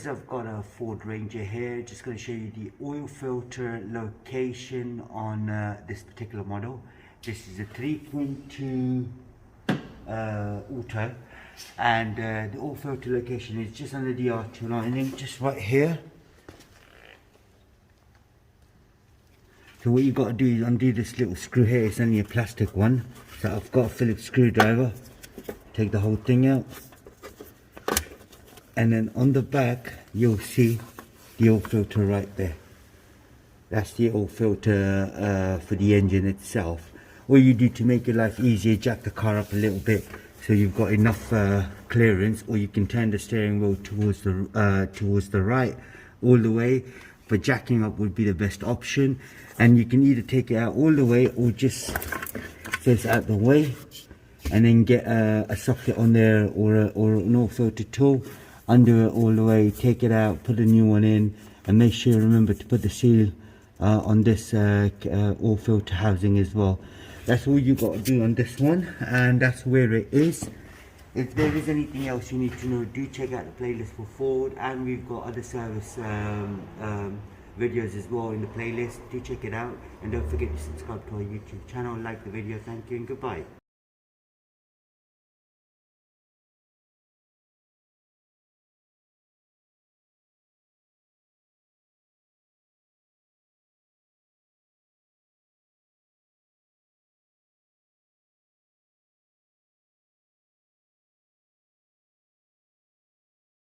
guys, I've got a Ford Ranger here. Just going to show you the oil filter location on this particular model. This is a 3.2 auto, and the oil filter location is just under the R2 lining, just right here. So what you've got to do is undo this little screw here. It's only a plastic one, so I've got a Phillips screwdriver. Take the whole thing out, and then on the back you'll see the oil filter right there. That's the oil filter for the engine itself. All you do to make your life easier, jack the car up a little bit so you've got enough clearance, or you can turn the steering wheel towards the right all the way. But jacking up would be the best option, and you can either take it out all the way or just face out the way, and then get a socket on there, or an oil filter tool, undo it all the way, take it out, put a new one in, and make sure you remember to put the seal on this oil filter housing as well. That's all you got to do on this one, and that's where it is. If there is anything else you need to know, do check out the playlist for Ford, and we've got other service videos as well in the playlist. Do check it out, and don't forget to subscribe to our YouTube channel, like the video. Thank you and goodbye.